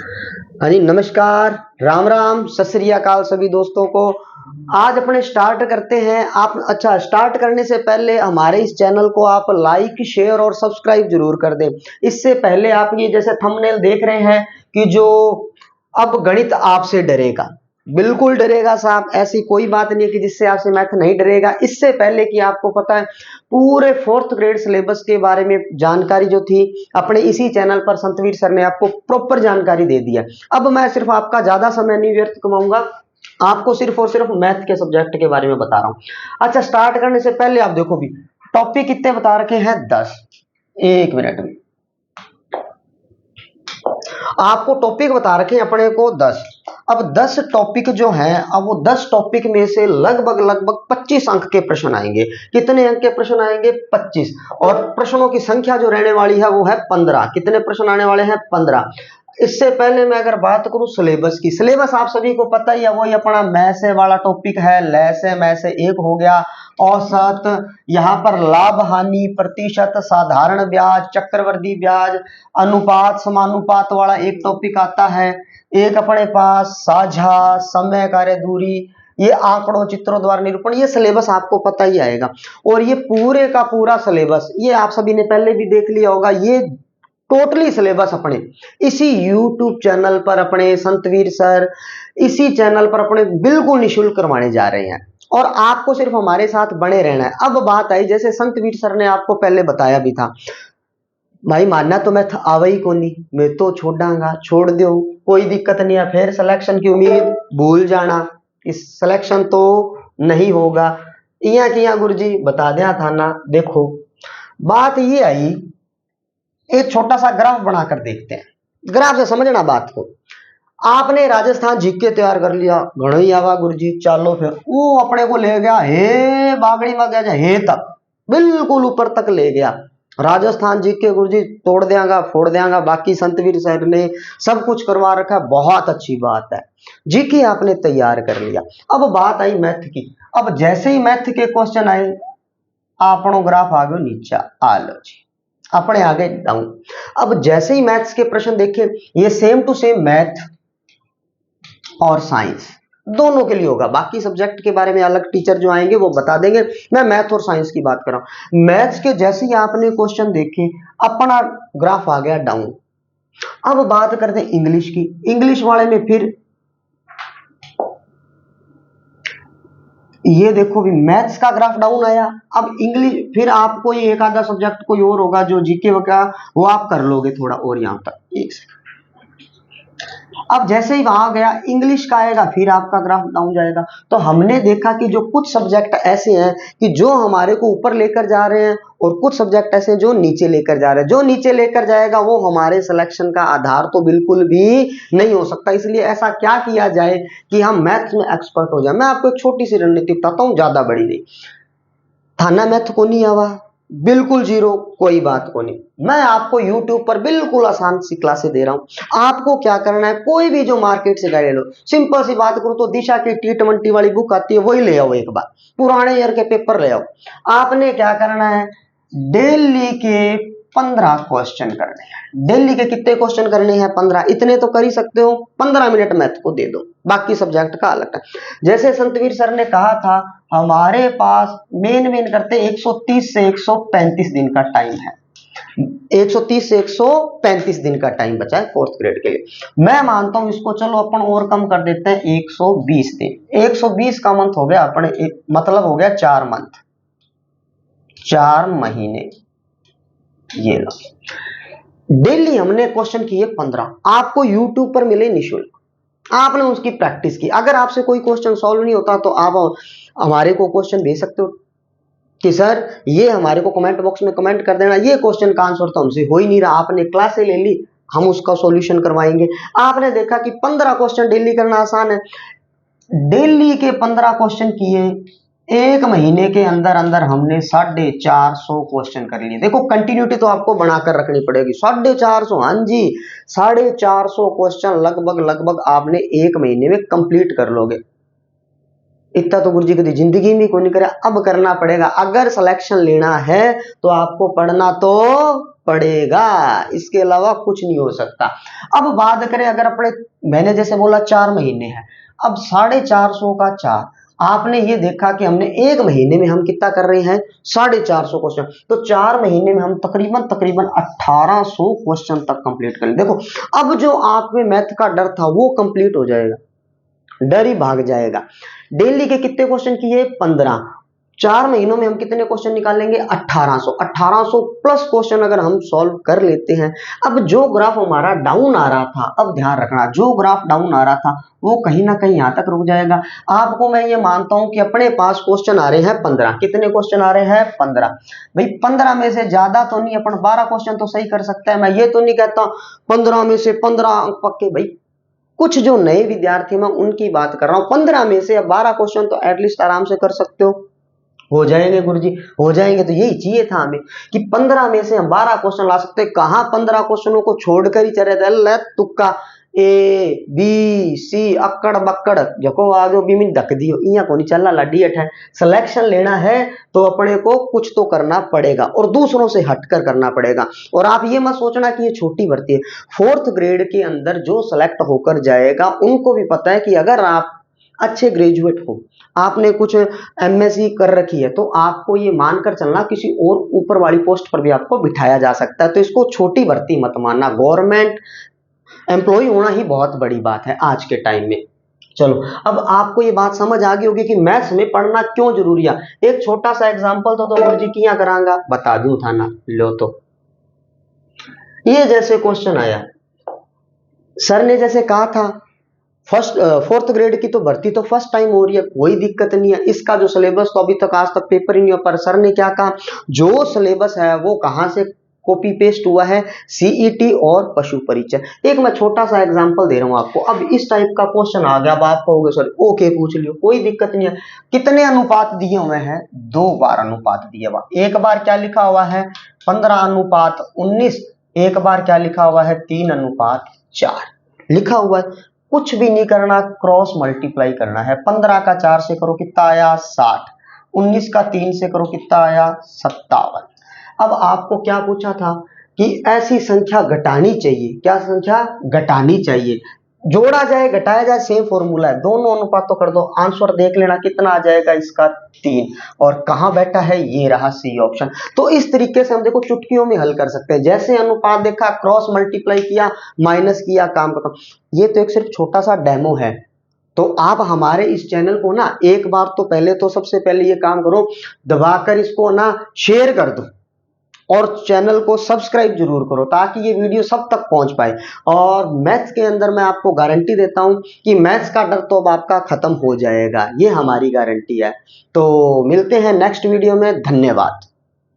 हाँ जी, नमस्कार, राम राम, सत श्री अकाल सभी दोस्तों को। आज अपने स्टार्ट करते हैं। आप अच्छा, स्टार्ट करने से पहले हमारे इस चैनल को आप लाइक, शेयर और सब्सक्राइब जरूर कर दें। इससे पहले आप ये जैसे थंबनेल देख रहे हैं कि जो अब गणित आपसे डरेगा, बिल्कुल डरेगा साहब। ऐसी कोई बात नहीं है कि जिससे आपसे मैथ नहीं डरेगा। इससे पहले कि आपको पता है पूरे 4th ग्रेड सिलेबस के बारे में जानकारी जो थी अपने इसी चैनल पर संतवीर सर ने आपको प्रॉपर जानकारी दे दिया। अब मैं सिर्फ आपका ज्यादा समय नहीं व्यर्थ करवाऊंगा, आपको सिर्फ और सिर्फ मैथ के सब्जेक्ट के बारे में बता रहा हूं। अच्छा, स्टार्ट करने से पहले आप देखो भी टॉपिक कितने बता रखे हैं, 10। एक मिनट में आपको टॉपिक बता रखे हैं अपने को 10। अब 10 टॉपिक जो हैं, अब वो 10 टॉपिक में से लगभग 25 अंक के प्रश्न आएंगे। कितने अंक के प्रश्न आएंगे? 25। और प्रश्नों की संख्या जो रहने वाली है वो है 15। कितने प्रश्न आने वाले हैं? 15। इससे पहले मैं अगर बात करूं सिलेबस की, सिलेबस आप सभी को पता ही है, वही अपना मैथ वाला टॉपिक है। लैस है, मैथ एक हो गया, औसत, यहाँ पर लाभ हानि, प्रतिशत, साधारण ब्याज, चक्रवृद्धि ब्याज, अनुपात, समानुपात वाला एक टॉपिक आता है। एक अपने पास साझा, समय, कार्य, दूरी, ये आंकड़ों, चित्रों द्वारा निरूपण, ये सिलेबस आपको पता ही आएगा। और ये पूरे का पूरा सिलेबस ये आप सभी ने पहले भी देख लिया होगा। ये टोटली सिलेबस अपने इसी YouTube चैनल पर, अपने संतवीर सर इसी चैनल पर अपने बिल्कुल निःशुल्क करवाने जा रहे हैं और आपको सिर्फ हमारे साथ बने रहना है। अब बात आई, जैसे संतवीर सर ने आपको पहले बताया भी था, भाई मानना तो मैं आवई को नहीं, मैं तो छोड़ांगा, छोड़ दो, कोई दिक्कत नहीं है। फिर सिलेक्शन की उम्मीद भूल जाना, इस सिलेक्शन तो नहीं होगा। इया किया गुरुजी बता दिया था ना। देखो बात ये आई, एक छोटा सा ग्राफ बनाकर देखते हैं। ग्राफ से समझना बात को। आपने राजस्थान जीके तैयार कर लिया, घणो ही आवा गुरुजी, चलो फिर वो अपने को ले गया हे बागड़ी में गया, हे तक बिल्कुल ऊपर तक ले गया। राजस्थान जीके गुरुजी तोड़ देगा, फोड़ देगा। बाकी संतवीर सर ने सब कुछ करवा रखा, बहुत अच्छी बात है। जीके आपने तैयार कर लिया। अब बात आई मैथ की। अब जैसे ही मैथ के क्वेश्चन आए, आपनो ग्राफ आ गयो नीचे, आ लो जी अपने आगे डाउन। अब जैसे ही मैथ्स के प्रश्न देखें, ये सेम टू सेम मैथ और साइंस दोनों के लिए होगा। बाकी सब्जेक्ट के बारे में अलग टीचर जो आएंगे वो बता देंगे। मैं मैथ और साइंस की बात कर रहा हूं। मैथ्स के जैसे ही आपने क्वेश्चन देखे, अपना ग्राफ आ गया डाउन। अब बात करते हैं इंग्लिश की। इंग्लिश वाले में फिर ये देखो भी मैथ्स का ग्राफ डाउन आया। अब इंग्लिश, फिर आपको ये एक आधा सब्जेक्ट कोई और होगा जो जीके का, वो आप कर लोगे थोड़ा और यहां तक। एक सेकंड। अब जैसे ही वहां गया इंग्लिश का आएगा, फिर आपका ग्राफ डाउन जाएगा। तो हमने देखा कि जो कुछ सब्जेक्ट ऐसे हैं कि जो हमारे को ऊपर लेकर जा रहे हैं और कुछ सब्जेक्ट ऐसे हैं जो नीचे लेकर जा रहे हैं। जो नीचे लेकर जाएगा वो हमारे सिलेक्शन का आधार तो बिल्कुल भी नहीं हो सकता। इसलिए ऐसा क्या किया जाए कि हम मैथ्स में एक्सपर्ट हो जाए। मैं आपको एक छोटी सी रणनीति बताता हूं, ज्यादा बड़ी नहीं। थाना मैथ को नहीं आवा, बिल्कुल जीरो, कोई बात को नहीं। मैं आपको YouTube पर बिल्कुल आसान सी क्लासेस दे रहा हूं। आपको क्या करना है, कोई भी जो मार्केट से गाड़ी लो। सिंपल सी बात करूं तो दिशा की T20 वाली बुक आती है, वही ले आओ। एक बार पुराने ईयर के पेपर ले आओ। आपने क्या करना है, डेली के 15 क्वेश्चन करने हैं। डेली के कितने क्वेश्चन करने हैं? 15। इतने तो कर ही सकते हो, 15 मिनट मैथ को दे दो, बाकी सब्जेक्ट का अलग है। जैसे संतवीर सर ने कहा था, हमारे पास मेन करते 130 से 135 दिन का टाइम है। 130 से 135 दिन का टाइम बचा है 4th ग्रेड के लिए। मैं मानता हूं इसको चलो अपन और कम कर देते हैं, 120 दिन। 120 का मंथ हो गया अपने, मतलब हो गया 4 मंथ, 4 महीने। ये लो, डेली हमने क्वेश्चन किए 15, आपको YouTube पर मिले निःशुल्क। आपने उसकी प्रैक्टिस की। अगर आपसे कोई क्वेश्चन सॉल्व नहीं होता तो आप हमारे को क्वेश्चन भेज सकते हो कि सर ये हमारे को कमेंट बॉक्स में कमेंट कर देना, ये क्वेश्चन का आंसर तो हमसे हो ही नहीं रहा। आपने क्लास से ले ली, हम उसका सॉल्यूशन करवाएंगे। आपने देखा कि 15 क्वेश्चन डेली करना आसान है। डेली के 15 क्वेश्चन किए, एक महीने के अंदर अंदर हमने 450 क्वेश्चन कर लिए। देखो कंटिन्यूटी तो आपको बनाकर रखनी पड़ेगी। 450, हाँ जी, 450 क्वेश्चन लगभग आपने एक महीने में कंप्लीट कर लोगे। इतना तो गुरुजी कभी जिंदगी में कोई नहीं करे, अब करना पड़ेगा। अगर सिलेक्शन लेना है तो आपको पढ़ना तो पड़ेगा, इसके अलावा कुछ नहीं हो सकता। अब बात करें अगर अपने, मैंने जैसे बोला 4 महीने हैं, अब 450 का 4, आपने ये देखा कि हमने 1 महीने में हम कितना कर रहे हैं 450 क्वेश्चन, तो 4 महीने में हम तकरीबन 1800 क्वेश्चन तक कंप्लीट कर लें। देखो अब जो आप में मैथ का डर था वो कंप्लीट हो जाएगा, डर ही भाग जाएगा। डेली के कितने क्वेश्चन किए 15, 4 महीनों में हम कितने क्वेश्चन निकालेंगे 1800 प्लस क्वेश्चन अगर हम सॉल्व कर लेते हैं। अब जो ग्राफ हमारा डाउन आ रहा था, अब ध्यान रखना, जो ग्राफ डाउन आ रहा था वो कहीं ना कहीं यहां तक रुक जाएगा। आपको मैं ये मानता हूं कि अपने पास क्वेश्चन आ रहे हैं 15, कितने क्वेश्चन आ रहे हैं 15, भाई 15 में से ज्यादा तो नहीं, अपन 12 क्वेश्चन तो सही कर सकते हैं। मैं ये तो नहीं कहता 15 में से 15 अंक पक्के, भाई कुछ जो नए विद्यार्थी मैं उनकी बात कर रहा हूं, 15 में से 12 क्वेश्चन तो एटलीस्ट आराम से कर सकते हो जाएंगे गुरुजी, हो जाएंगे। तो यही चाहिए था हमें कि 15 में से हम 12 क्वेश्चन ला सकते हैं। कहां 15 क्वेश्चनों को छोड़कर ही चले थे तुक्का, ए बी सी अक्कड़ बक्कड़ जको आगे बी में धक दियो, इया को नहीं चलना लड्डी है। सिलेक्शन लेना है तो अपने को कुछ तो करना पड़ेगा और दूसरों से हटकर करना पड़ेगा। और आप ये मत सोचना कि ये छोटी भर्ती है, 4th ग्रेड के अंदर जो सेलेक्ट होकर जाएगा उनको भी पता है कि अगर आप अच्छे ग्रेजुएट हो, आपने कुछ एमएससी कर रखी है, तो आपको ये मानकर चलना किसी और ऊपर वाली पोस्ट पर भी आपको बिठाया जा सकता है। तो इसको छोटी भर्ती मत मानना, गवर्नमेंट एम्प्लॉय होना ही बहुत बड़ी बात है आज के टाइम में। चलो अब आपको ये बात समझ आ गई होगी कि मैथ्स में पढ़ना क्यों जरूरी है। एक छोटा सा एग्जांपल तो गुरुजी किया करांगा, बता दूं था ना, लो तो ये जैसे क्वेश्चन आया, सर ने जैसे कहा था 4th ग्रेड की तो भर्ती तो फर्स्ट टाइम हो रही है, कोई दिक्कत नहीं है, इसका जो सिलेबस तो अभी तक आज तक पेपर ही नहीं हो, पर सर ने क्या कहा, जो सिलेबस है वो कहां से कॉपी पेस्ट हुआ है, सीईटी और पशु परिचय। एक मैं छोटा सा एग्जांपल दे रहा हूं आपको। अब इस टाइप का क्वेश्चन आ गया, अब आप कहोगे सर ओके पूछ लियो, कोई दिक्कत नहीं है। कितने अनुपात दिए हुए हैं, 2 बार अनुपात दिया हुआ, एक बार क्या लिखा हुआ है 15:19, एक बार क्या लिखा हुआ है 3:4 लिखा हुआ है। कुछ भी नहीं करना, क्रॉस मल्टीप्लाई करना है। 15 का 4 से करो कितना आया 60, 19 का 3 से करो कितना आया 57। अब आपको क्या पूछा था कि ऐसी संख्या घटानी चाहिए, क्या संख्या घटानी चाहिए, जोड़ा जाए घटाया जाए सेम फॉर्मूला है, दोनों अनुपात तो कर दो, आंसर देख लेना कितना आ जाएगा इसका 3, और कहां बैठा है ये रहा सी ऑप्शन। तो इस तरीके से हम देखो चुटकियों में हल कर सकते हैं, जैसे अनुपात देखा, क्रॉस मल्टीप्लाई किया, माइनस किया, काम खत्म। ये तो एक सिर्फ छोटा सा डेमो है। तो आप हमारे इस चैनल को ना एक बार तो पहले तो सबसे पहले ये काम करो, दबाकर इसको ना शेयर कर दो और चैनल को सब्सक्राइब जरूर करो ताकि ये वीडियो सब तक पहुंच पाए। और मैथ्स के अंदर मैं आपको गारंटी देता हूं कि मैथ्स का डर तो अब आपका खत्म हो जाएगा, ये हमारी गारंटी है। तो मिलते हैं नेक्स्ट वीडियो में, धन्यवाद।